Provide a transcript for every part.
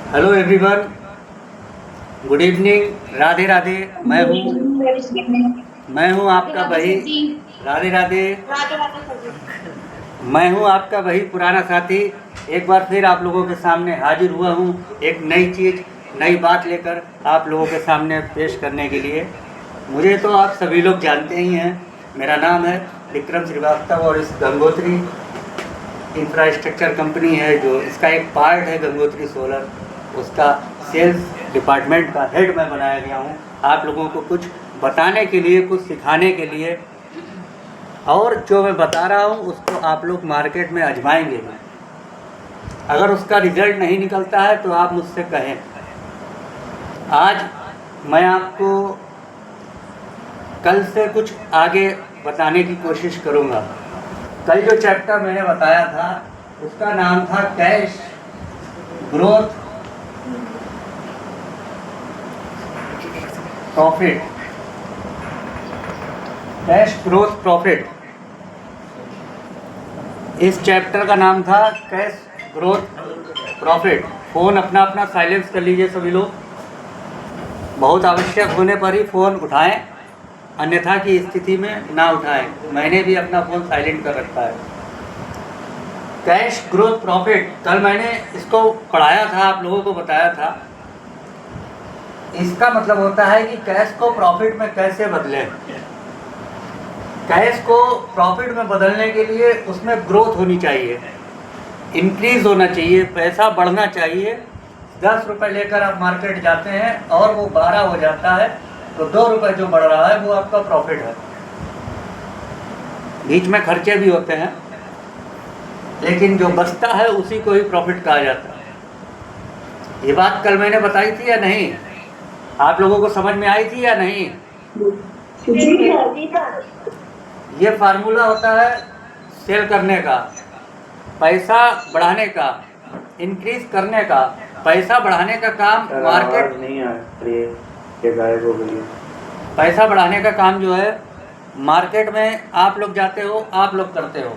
Hello everyone, good evening, Radhe Radhe. मैं हूँ राधे आपका राधे वही। सर जी। राधे राधे। राधे राधे सर जी। मैं हूँ आपका वही पुराना साथी। एक बार फिर आप लोगों के सामने हाजिर हुआ हूँ एक नई चीज़, नई बात लेकर आप लोगों के सामने पेश करने के लिए। मुझे तो आप सभी लोग जानते ही हैं। मेरा नाम है विक्रम श्रीवास्तव और इस गंगोत्री इंफ्रास्ट्रक्चर कंपनी है जो इसका एक पार्ट है गंगोत्री सोलर, उसका सेल्स डिपार्टमेंट का हेड मैं बनाया गया हूँ आप लोगों को कुछ बताने के लिए, कुछ सिखाने के लिए। और जो मैं बता रहा हूँ उसको आप लोग मार्केट में आजमाएंगे भी। अगर उसका रिजल्ट नहीं निकलता है तो आप मुझसे कहें। आज मैं आपको कल से कुछ आगे बताने की कोशिश करूँगा। कल जो चैप्टर मैंने बताया था उसका नाम था cash growth profit. Cash growth profit, इस चैप्टर का नाम था कैश ग्रोथ प्रॉफिट। फ़ोन अपना अपना साइलेंस कर लीजिए सभी लोग। बहुत आवश्यक होने पर ही फ़ोन उठाएं, अन्यथा की स्थिति में ना उठाएं। मैंने भी अपना फ़ोन साइलेंट कर रखा है। कैश ग्रोथ प्रॉफिट कल मैंने इसको पढ़ाया था, आप लोगों को बताया था। इसका मतलब होता है कि कैश को प्रॉफिट में कैसे बदलें। कैश को प्रॉफिट में बदलने के लिए उसमें ग्रोथ होनी चाहिए, इंक्रीज होना चाहिए, पैसा बढ़ना चाहिए। 10 रुपये लेकर आप मार्केट जाते हैं और वो 12 हो जाता है तो 2 रुपये जो बढ़ रहा है वो आपका प्रॉफिट है। बीच में खर्चे भी होते हैं लेकिन जो बचता है उसी को ही प्रॉफिट कहा जाता है। ये बात कल मैंने बताई थी या नहीं? आप लोगों को समझ में आई थी या नहीं? ये फार्मूला होता है सेल करने का, पैसा बढ़ाने का, इंक्रीज करने का। पैसा बढ़ाने का काम मार्केट नहीं आ रही है, ये गायब हो गई है। पैसा बढ़ाने का काम जो है मार्केट में आप लोग जाते हो, आप लोग करते हो।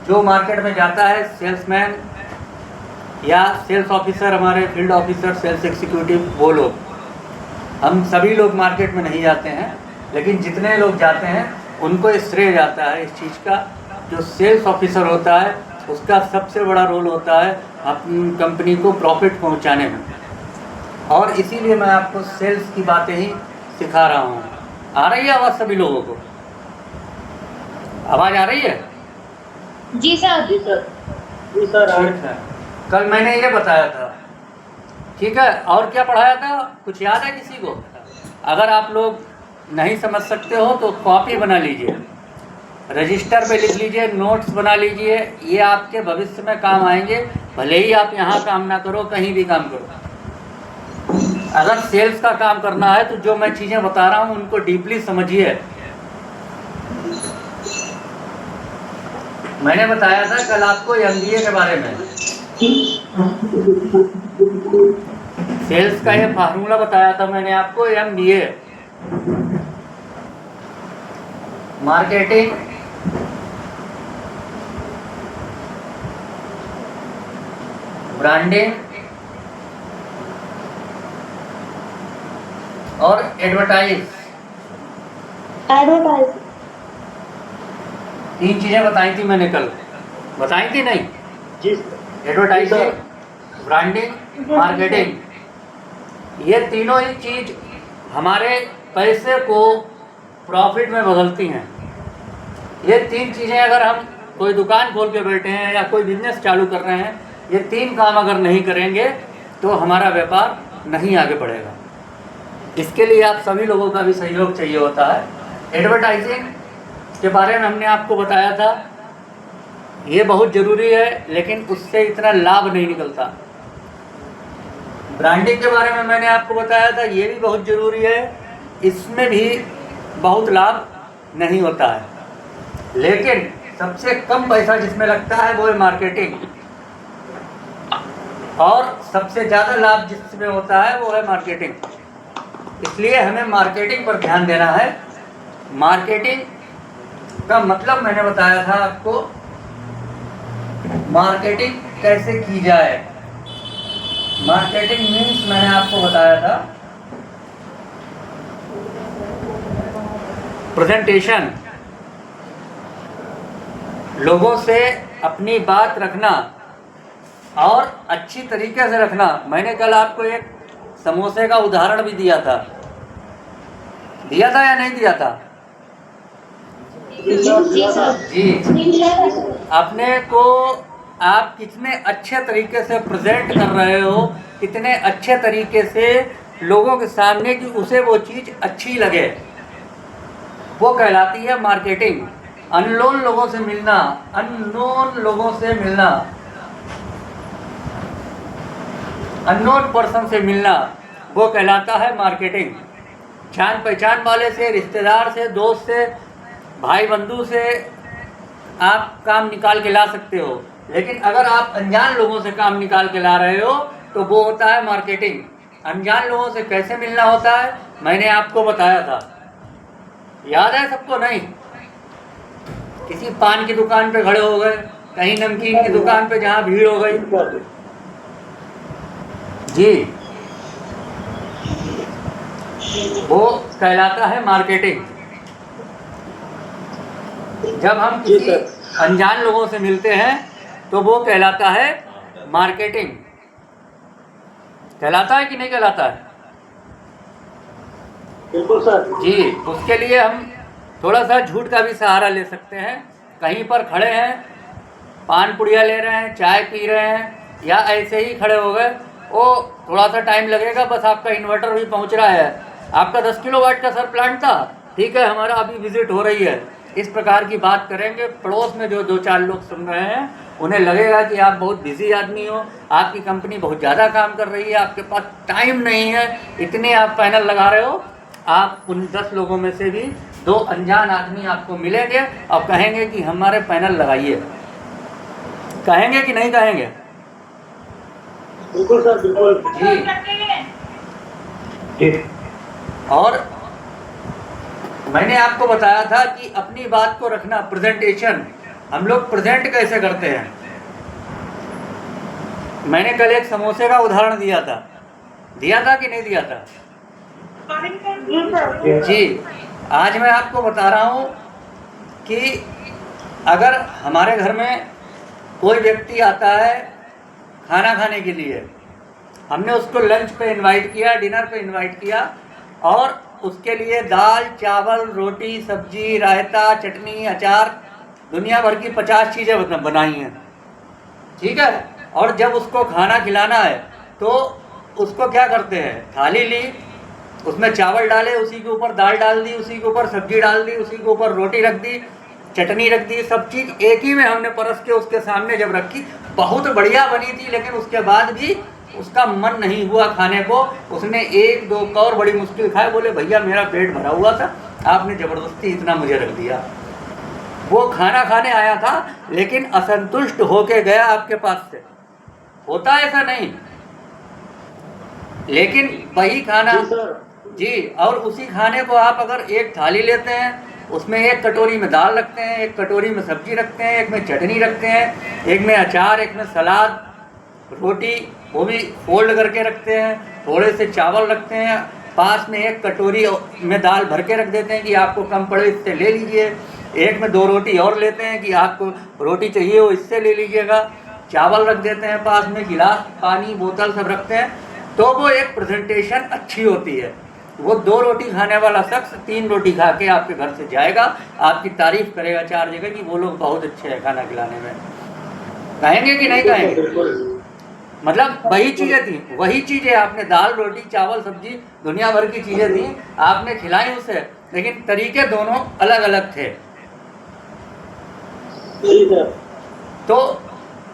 जो मार्केट में जाता है सेल्समैन या सेल्स ऑफिसर, हमारे फील्ड ऑफिसर, सेल्स एग्जीक्यूटिव, वो लोग। हम सभी लोग मार्केट में नहीं जाते हैं लेकिन जितने लोग जाते हैं उनको श्रेय जाता है इस चीज़ का। जो सेल्स ऑफिसर होता है उसका सबसे बड़ा रोल होता है अपनी कंपनी को प्रॉफिट पहुंचाने में। और इसीलिए मैं आपको सेल्स की बातें ही सिखा रहा हूँ। आ रही है आवाज़ सभी लोगों को? आवाज़ आ रही है? जी सर। जी सर। जी सर ठीक है। कल मैंने ये बताया था, ठीक है। और क्या पढ़ाया था, कुछ याद है किसी को? अगर आप लोग नहीं समझ सकते हो तो कॉपी बना लीजिए, रजिस्टर पे लिख लीजिए, नोट्स बना लीजिए। ये आपके भविष्य में काम आएंगे, भले ही आप यहाँ काम ना करो, कहीं भी काम करो। अगर सेल्स का काम करना है तो जो मैं चीज़ें बता रहा हूँ उनको डीपली समझिए। मैंने बताया था कल आपको एमबीए के बारे में, सेल्स का ये फार्मूला बताया था मैंने आपको, एमबीए। मार्केटिंग, ब्रांडिंग और एडवर्टाइज। तीन चीज़ें बताई थी मैंने कल, बताई थी नहीं? जी एडवर्टाइजिंग, ब्रांडिंग, मार्केटिंग। ये तीनों ही चीज़ हमारे पैसे को प्रॉफिट में बदलती हैं। ये तीन चीज़ें अगर हम कोई दुकान खोल के बैठे हैं या कोई बिजनेस चालू कर रहे हैं, ये तीन काम अगर नहीं करेंगे तो हमारा व्यापार नहीं आगे बढ़ेगा। इसके लिए आप सभी लोगों का भी सहयोग चाहिए होता है। एडवर्टाइजिंग के बारे में हमने आपको बताया था, ये बहुत ज़रूरी है लेकिन उससे इतना लाभ नहीं निकलता। ब्रांडिंग के बारे में मैंने आपको बताया था, ये भी बहुत ज़रूरी है, इसमें भी बहुत लाभ नहीं होता है। लेकिन सबसे कम पैसा जिसमें लगता है वो है मार्केटिंग, और सबसे ज़्यादा लाभ जिसमें होता है वो है मार्केटिंग। इसलिए हमें मार्केटिंग पर ध्यान देना है। मार्केटिंग का मतलब मैंने बताया था आपको, मार्केटिंग कैसे की जाए। मार्केटिंग मीन्स मैंने आपको बताया था प्रेजेंटेशन, लोगों से अपनी बात रखना और अच्छी तरीके से रखना। मैंने कल आपको एक समोसे का उदाहरण भी दिया था या नहीं दिया था? जी सर। जी, अपने को आप कितने अच्छे तरीके से प्रेजेंट कर रहे हो, कितने अच्छे तरीके से लोगों के सामने कि उसे वो चीज़ अच्छी लगे, वो कहलाती है मार्केटिंग। अननोन लोगों से मिलना, अननोन लोगों से मिलना, अननोन पर्सन से मिलना, वो कहलाता है मार्केटिंग। जान पहचान वाले से, रिश्तेदार से, दोस्त से, भाई बंधु से आप काम निकाल के ला सकते हो, लेकिन अगर आप अनजान लोगों से काम निकाल के ला रहे हो तो वो होता है मार्केटिंग। अनजान लोगों से कैसे मिलना होता है मैंने आपको बताया था, याद है सबको? नहीं? किसी पान की दुकान पे खड़े हो गए, कहीं नमकीन की दुकान पे जहाँ भीड़ हो गई, जी, वो कहलाता है मार्केटिंग। जब हम किसी अनजान लोगों से मिलते हैं तो वो कहलाता है मार्केटिंग। कहलाता है कि नहीं कहलाता है? बिल्कुल सर। जी, उसके लिए हम थोड़ा सा झूठ का भी सहारा ले सकते हैं। कहीं पर खड़े हैं, पान पुड़िया ले रहे हैं, चाय पी रहे हैं, या ऐसे ही खड़े हो गए, वो थोड़ा सा टाइम लगेगा, बस आपका इन्वर्टर भी पहुंच रहा है, आपका 10 किलोवाट का सर प्लांट था, ठीक है, हमारा अभी विजिट हो रही है, इस प्रकार की बात करेंगे। पड़ोस में जो 2-4 लोग सुन रहे हैं उन्हें लगेगा कि आप बहुत बिजी आदमी हो, आपकी कंपनी बहुत ज़्यादा काम कर रही है, आपके पास टाइम नहीं है, इतने आप पैनल लगा रहे हो। आप उन 10 लोगों में से भी 2 अनजान आदमी आपको मिलेंगे और कहेंगे कि हमारे पैनल लगाइए। कहेंगे कि नहीं कहेंगे? बिल्कुल सर, बिल्कुल जी। और मैंने आपको बताया था कि अपनी बात को रखना, प्रेजेंटेशन, हम लोग प्रेजेंट कैसे करते हैं। मैंने कल एक समोसे का उदाहरण दिया था कि नहीं दिया था? जी, आज मैं आपको बता रहा हूँ कि अगर हमारे घर में कोई व्यक्ति आता है खाना खाने के लिए, हमने उसको लंच पे इनवाइट किया, डिनर पे इनवाइट किया, और उसके लिए दाल, चावल, रोटी, सब्जी, रायता, चटनी, अचार, दुनिया भर की 50 चीज़ें बनाई हैं, ठीक है। और जब उसको खाना खिलाना है तो उसको क्या करते हैं, थाली ली, उसमें चावल डाले, उसी के ऊपर दाल डाल दी, उसी के ऊपर सब्जी डाल दी, उसी के ऊपर रोटी रख दी, चटनी रख दी, सब चीज़ एक ही में हमने परस के उसके सामने जब रखी, बहुत बढ़िया बनी थी, लेकिन उसके बाद भी उसका मन नहीं हुआ खाने को, उसने 1-2 कौर बड़ी मुश्किल खाए, बोले भैया मेरा पेट भरा हुआ था, आपने ज़बरदस्ती इतना मुझे रख दिया। वो खाना खाने आया था लेकिन असंतुष्ट होके गया आपके पास से, होता है ऐसा? नहीं। लेकिन वही खाना जी, और उसी खाने को आप अगर एक थाली लेते हैं, उसमें एक कटोरी में दाल रखते हैं, एक कटोरी में सब्जी रखते हैं, एक में चटनी रखते हैं, एक में अचार, एक में सलाद, रोटी वो भी फोल्ड करके रखते हैं, थोड़े से चावल रखते हैं, पास में एक कटोरी में दाल भर के रख देते हैं कि आपको कम पड़े इससे ले लीजिए, एक में 2 रोटी और लेते हैं कि आपको रोटी चाहिए हो इससे ले लीजिएगा, चावल रख देते हैं, पास में गिलास, पानी, बोतल सब रखते हैं, तो वो एक प्रेजेंटेशन अच्छी होती है। वो 2 रोटी खाने वाला शख्स 3 रोटी खा के आपके घर से जाएगा, आपकी तारीफ करेगा 4 जगह कि वो लोग बहुत अच्छे हैं खाना खिलाने में। कहेंगे कि नहीं कहेंगे? मतलब वही चीज़ें थी, वही चीज़ें आपने दाल, रोटी, चावल, सब्जी, दुनिया भर की चीज़ें थी, आपने खिलाई उसे, लेकिन तरीके दोनों अलग अलग थे। तो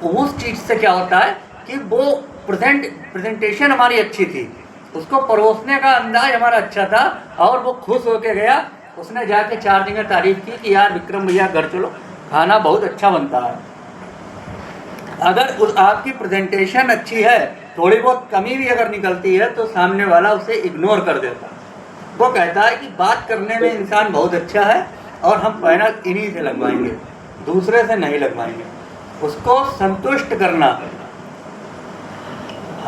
उस चीज़ से क्या होता है कि वो प्रेजेंटेशन हमारी अच्छी थी, उसको परोसने का अंदाज हमारा अच्छा था, और वो खुश होके गया, उसने जाके 4 जगह तारीफ की कि यार विक्रम भैया घर चलो, खाना बहुत अच्छा बनता है। अगर आपकी प्रेजेंटेशन अच्छी है, थोड़ी बहुत कमी भी अगर निकलती है तो सामने वाला उसे इग्नोर कर देता, वो कहता है कि बात करने में इंसान बहुत अच्छा है और हम पैनल इन्हीं से लगवाएंगे, दूसरे से नहीं लगवाएंगे। उसको संतुष्ट करना,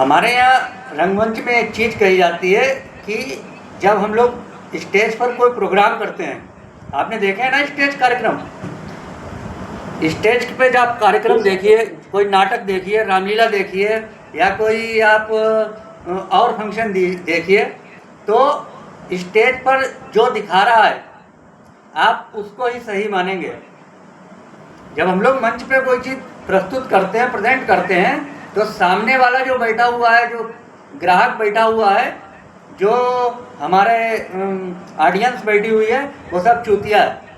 हमारे यहाँ रंगमंच में एक चीज़ कही जाती है कि जब हम लोग स्टेज पर कोई प्रोग्राम करते हैं, आपने देखे हैं ना स्टेज कार्यक्रम, स्टेज पे जब आप कार्यक्रम देखिए, कोई नाटक देखिए, रामलीला देखिए, या कोई आप और फंक्शन देखिए, तो स्टेज पर जो दिखा रहा है आप उसको ही सही मानेंगे। जब हम लोग मंच पे कोई चीज़ प्रस्तुत करते हैं, प्रेजेंट करते हैं, तो सामने वाला जो बैठा हुआ है, जो ग्राहक बैठा हुआ है, जो हमारे ऑडियंस बैठी हुई है, वो सब चूतिया है।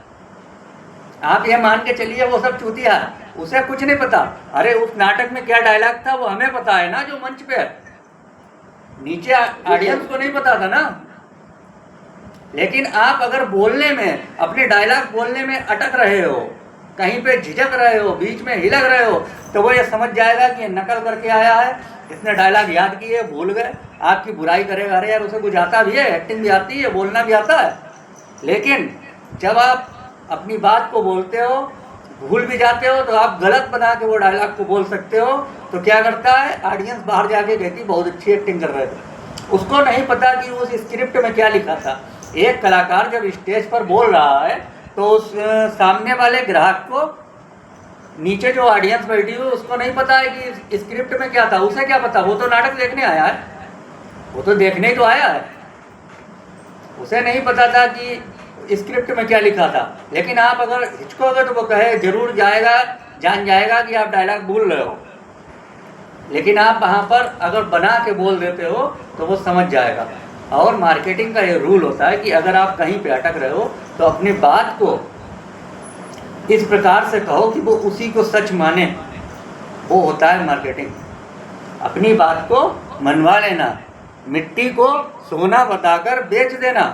आप ये मान के चलिए वो सब चूतिया है, उसे कुछ नहीं पता। अरे उस नाटक में क्या डायलॉग था वो हमें पता है ना, जो मंच पे है, नीचे ऑडियंस को नहीं पता था ना। लेकिन आप अगर बोलने में, अपने डायलॉग बोलने में अटक रहे हो, कहीं पे झिझक रहे हो, बीच में हिलक रहे हो, तो वो ये समझ जाएगा कि ये नकल करके आया है, इसने डायलॉग याद किए, भूल गए, आपकी बुराई करेगा। अरे यार उसे कुछ आता भी है, एक्टिंग भी आती है, बोलना भी आता है, लेकिन जब आप अपनी बात को बोलते हो, भूल भी जाते हो, तो आप गलत बना के वो डायलॉग को बोल सकते हो। तो क्या करता है, ऑडियंस बाहर जाके कहती बहुत अच्छी एक्टिंग कर रहे थे। उसको नहीं पता कि उस स्क्रिप्ट में क्या लिखा था। एक कलाकार जब स्टेज पर बोल रहा है तो उस सामने वाले ग्राहक को, नीचे जो ऑडियंस बैठी हुई, उसको नहीं पता है कि स्क्रिप्ट में क्या था। उसे क्या पता, वो तो नाटक देखने आया है, वो तो देखने ही तो आया है, उसे नहीं पता था कि स्क्रिप्ट में क्या लिखा था। लेकिन आप अगर हिचकोगे तो वो कहे जरूर जाएगा, जान जाएगा कि आप डायलॉग भूल रहे हो। लेकिन आप वहाँ पर अगर बना के बोल देते हो तो वो समझ जाएगा। और मार्केटिंग का ये रूल होता है कि अगर आप कहीं पे अटक रहे हो तो अपनी बात को इस प्रकार से कहो कि वो उसी को सच माने, वो होता है मार्केटिंग। अपनी बात को मनवा लेना, मिट्टी को सोना बताकर बेच देना।